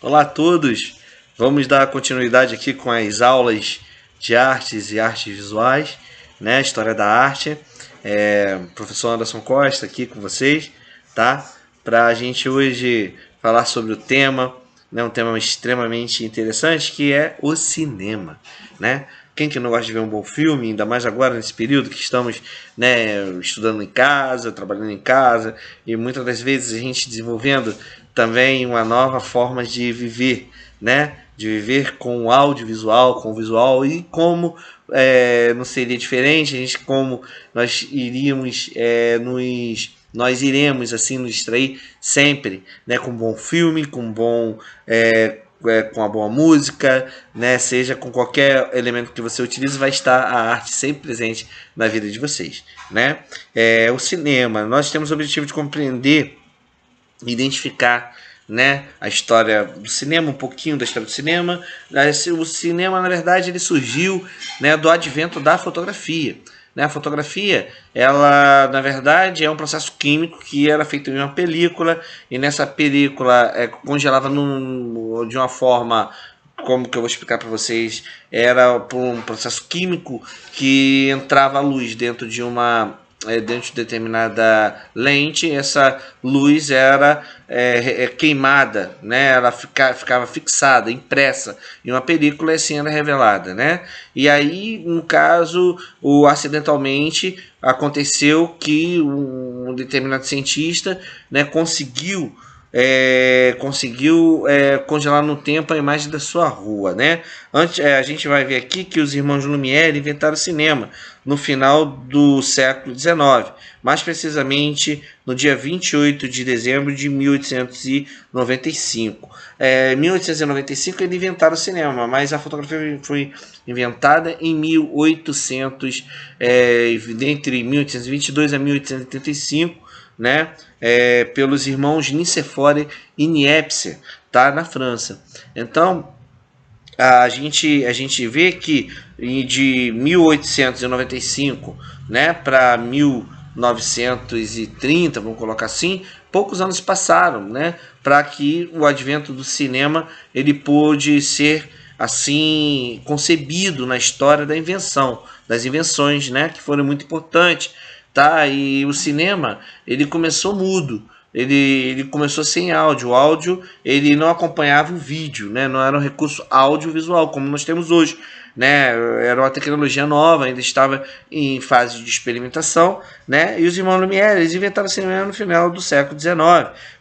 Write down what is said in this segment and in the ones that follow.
Olá a todos! Vamos dar continuidade aqui com as aulas de artes e artes visuais, né? História da arte. Professor Anderson Costa aqui com vocês, tá? Para a gente hoje falar sobre o tema, né? Um tema extremamente interessante que é o cinema, né? Quem que não gosta de ver um bom filme, ainda mais agora nesse período que estamos, né, estudando em casa, trabalhando em casa e muitas das vezes a gente desenvolvendo também uma nova forma de viver, né? De viver com o audiovisual, com o visual e como não seria diferente, a gente como nós iríamos nós iremos assim nos distrair sempre, né? Com um bom filme, com um bom com uma boa música, né? Seja com qualquer elemento que você utilize, vai estar a arte sempre presente na vida de vocês, né? O cinema, nós temos o objetivo de compreender, identificar, né, a história do cinema, um pouquinho da história do cinema. O cinema, na verdade, ele surgiu, né, do advento da fotografia. Né? A fotografia, ela, na verdade, é um processo químico que era feito em uma película, e nessa película congelava de uma forma, como que eu vou explicar para vocês, era por um processo químico que entrava a luz dentro de dentro de determinada lente. Essa luz era queimada, né? Ela ficava fixada, impressa em uma película e assim era revelada, né? E aí, no caso, acidentalmente aconteceu que um determinado cientista, né, conseguiu congelar no tempo a imagem da sua rua, né? A gente vai ver aqui que os irmãos Lumière inventaram o cinema no final do século XIX, mais precisamente no dia 28 de dezembro de 1895. Em 1895 eles inventaram o cinema, mas a fotografia foi inventada em 1800, entre 1822 a 1885, né? Pelos irmãos Nicéphore e Niepce, tá? Na França. Então, a gente vê que de 1895, né, para 1930, vamos colocar assim, poucos anos passaram, né, para que o advento do cinema ele pôde ser assim concebido na história das invenções, né, que foram muito importantes, tá? E o cinema ele começou mudo. Ele começou sem áudio. O áudio ele não acompanhava o vídeo, né? Não era um recurso audiovisual como nós temos hoje, né? Era uma tecnologia nova, ainda estava em fase de experimentação, né? E os irmãos Lumière eles inventaram o cinema no final do século XIX,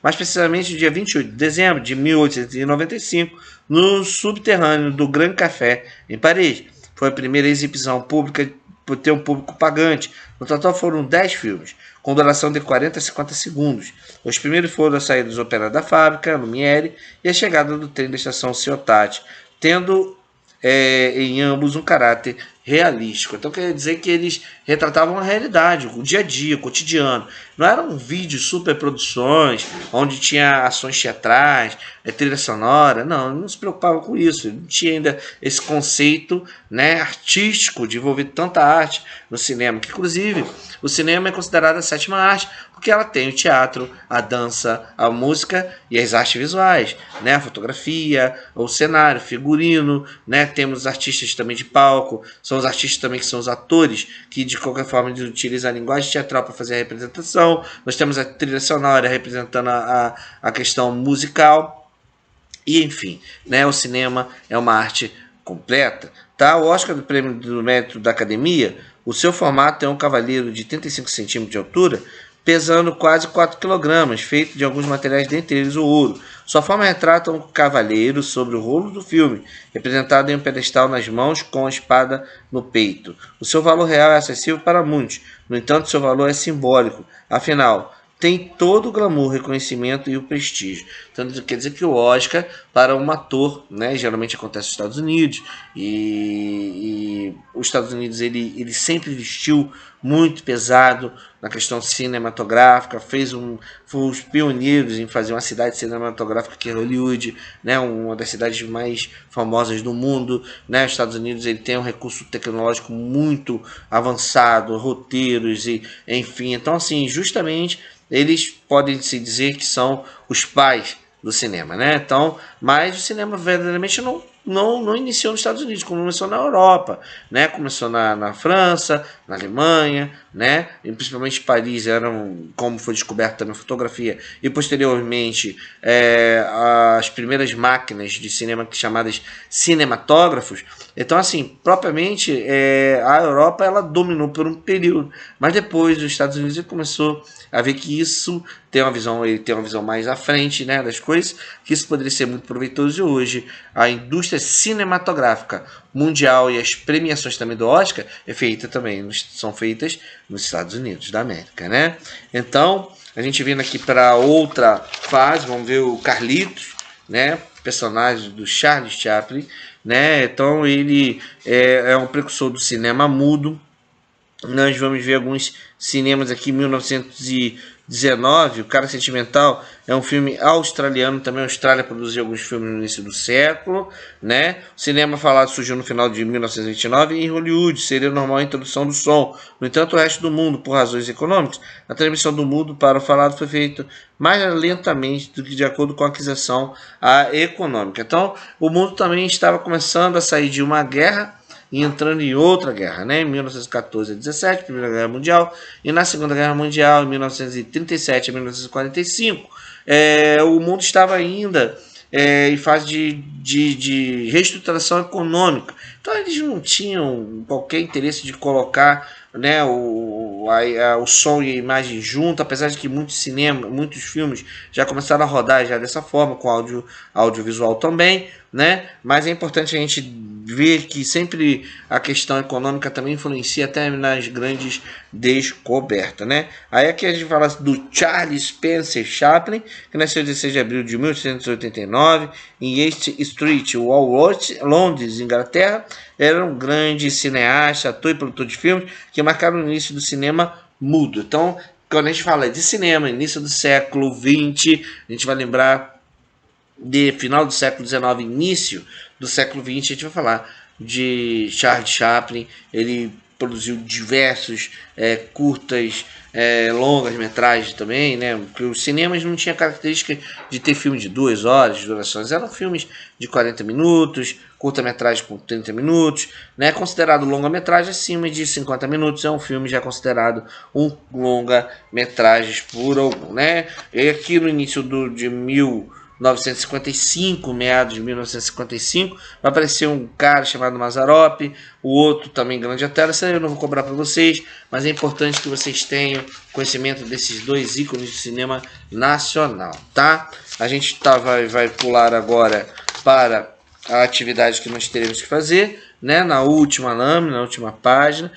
mais precisamente no dia 28 de dezembro de 1895, no subterrâneo do Grand Café em Paris. Foi a primeira exibição pública por ter um público pagante. No total foram 10 filmes, com duração de 40 a 50 segundos. Os primeiros foram a saída dos operários da fábrica, Lumière, e a chegada do trem da estação Ciotat, tendo em ambos um caráter realístico. Então quer dizer que eles retratavam a realidade, o dia a dia, o cotidiano. Não eram vídeos, superproduções, onde tinha ações teatrais, trilha sonora. Não se preocupava com isso. Não tinha ainda esse conceito, né, artístico de envolver tanta arte no cinema, que inclusive o cinema é considerado a sétima arte, porque ela tem o teatro, a dança, a música e as artes visuais, né? A fotografia, o cenário, figurino, né? Temos artistas também de palco, são os artistas também que são os atores, que de qualquer forma utilizam a linguagem teatral para fazer a representação. Nós temos a trilha sonora representando a questão musical. E enfim, né? O cinema é uma arte completa. Tá? O Oscar do Prêmio do Mérito da Academia, o seu formato é um cavaleiro de 35 centímetros de altura, pesando quase 4 kg, feito de alguns materiais, dentre eles o ouro. Sua forma retrata um cavaleiro sobre o rolo do filme, representado em um pedestal nas mãos com a espada no peito. O seu valor real é acessível para muitos, no entanto seu valor é simbólico, afinal tem todo o glamour, reconhecimento e o prestígio. Então quer dizer que o Oscar para um ator, né, geralmente acontece nos Estados Unidos, e os Estados Unidos ele sempre vestiu muito pesado na questão cinematográfica, foi os pioneiros em fazer uma cidade cinematográfica que é Hollywood, né, uma das cidades mais famosas do mundo, né. Os Estados Unidos ele tem um recurso tecnológico muito avançado, roteiros e enfim, então assim, justamente eles podem se dizer que são os pais, do cinema, né? Então, mas o cinema verdadeiramente não iniciou nos Estados Unidos, começou na Europa, né? Começou na França, na Alemanha, né? E principalmente Paris, como foi descoberta também a fotografia, e posteriormente as primeiras máquinas de cinema chamadas cinematógrafos. Então, assim, propriamente a Europa ela dominou por um período, mas depois os Estados Unidos começou a ver que isso ele tem uma visão mais à frente, né, das coisas, que isso poderia ser muito proveitoso. E hoje a indústria cinematográfica mundial e as premiações também do Oscar são feitas nos Estados Unidos da América, né? Então, a gente vindo aqui para outra fase, vamos ver o Carlitos, né, personagem do Charles Chaplin, né? Então ele é um precursor do cinema mudo. Nós vamos ver alguns cinemas aqui, 1919, O Cara Sentimental, é um filme australiano, também a Austrália produziu alguns filmes no início do século, né? O cinema falado surgiu no final de 1929 e em Hollywood, seria normal a introdução do som. No entanto, o resto do mundo, por razões econômicas, a transmissão do mudo para o falado foi feita mais lentamente do que de acordo com a aquisição econômica. Então, o mundo também estava começando a sair de uma guerra e entrando em outra guerra, né? Em 1914 a 17, Primeira Guerra Mundial, e na Segunda Guerra Mundial, em 1937 a 1945, o mundo estava ainda em fase de reestruturação econômica. Então eles não tinham qualquer interesse de colocar, né, o som e a imagem junto, apesar de que muitos filmes já começaram a rodar já dessa forma, com audiovisual também, né? Mas é importante a gente ver que sempre a questão econômica também influencia até nas grandes descobertas, né? Aí aqui a gente fala do Charles Spencer Chaplin, que nasceu 16 de abril de 1889 em East Street, Walworth, Londres, Inglaterra. Era um grande cineasta, ator e produtor de filmes que marcaram o início do cinema mudo. Então, quando a gente fala de cinema, início do século XX, a gente vai lembrar de final do século XIX, início do século XX, a gente vai falar de Charles Chaplin. Ele produziu diversos curtas, longas metragens também, né? Porque os cinemas não tinham característica de ter filme de 2 horas de durações, eram filmes de 40 minutos, curta-metragem com 30 minutos, né? Considerado longa-metragem acima de 50 minutos, é um filme já considerado um longa-metragem por algum, né? E aqui no início de 1955, meados de 1955, vai aparecer um cara chamado Mazzaropi, o outro também grande a tela. Isso aí eu não vou cobrar para vocês, mas é importante que vocês tenham conhecimento desses dois ícones do cinema nacional, tá? A gente vai pular agora para a atividade que nós teremos que fazer, né? Na última lâmina, na última página,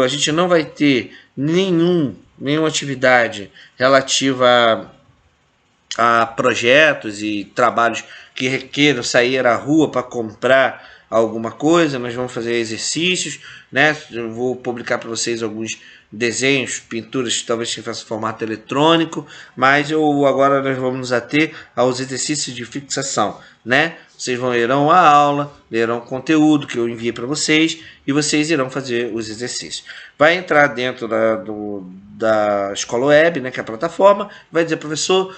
a gente não vai ter nenhuma atividade relativa a projetos e trabalhos que requeram sair à rua para comprar alguma coisa. Nós vamos fazer exercícios, né? Eu vou publicar para vocês alguns desenhos, pinturas, talvez que façam formato eletrônico, mas agora nós vamos nos ater aos exercícios de fixação, né? Vocês irão à aula, lerão o conteúdo que eu enviei para vocês e vocês irão fazer os exercícios. Vai entrar dentro da Escola Web, né, que é a plataforma, vai dizer: professor,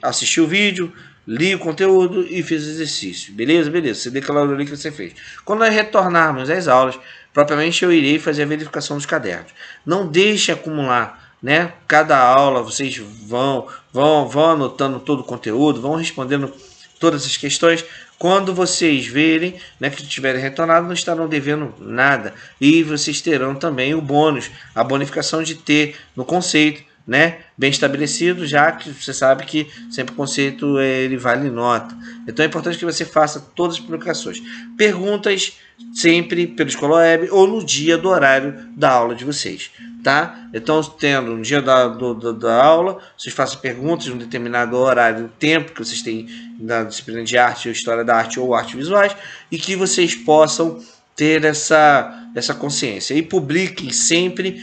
assisti o vídeo, li o conteúdo e fiz o exercício. Beleza? Beleza. Você declarou ali que você fez. Quando nós retornarmos às aulas, propriamente eu irei fazer a verificação dos cadernos. Não deixe acumular, né? Cada aula vocês vão anotando todo o conteúdo, vão respondendo todas as questões. Quando vocês verem, né, que tiverem retornado, não estarão devendo nada. E vocês terão também o bônus, a bonificação de ter no conceito, né, bem estabelecido, já que você sabe que sempre o conceito ele vale nota. Então é importante que você faça todas as publicações. Perguntas sempre pelo Escola Web ou no dia do horário da aula de vocês, tá? Então, tendo um dia da aula, vocês façam perguntas em um determinado horário, no tempo que vocês têm na disciplina de arte ou história da arte ou artes visuais, e que vocês possam ter essa consciência. E publiquem sempre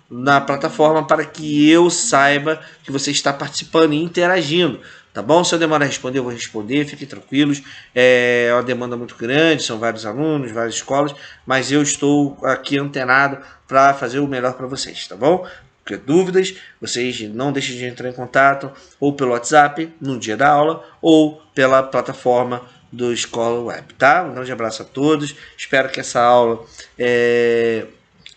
na plataforma para que eu saiba que você está participando e interagindo. Tá bom? Se eu demorar a responder, eu vou responder, fiquem tranquilos. É uma demanda muito grande, são vários alunos, várias escolas, mas eu estou aqui antenado para fazer o melhor para vocês, tá bom? Qualquer dúvidas, vocês não deixem de entrar em contato ou pelo WhatsApp no dia da aula ou pela plataforma do Escola Web, tá? Um grande abraço a todos. Espero que essa aula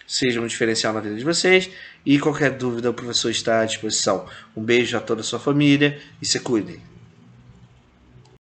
seja um diferencial na vida de vocês. E qualquer dúvida, o professor está à disposição. Um beijo a toda a sua família e se cuidem.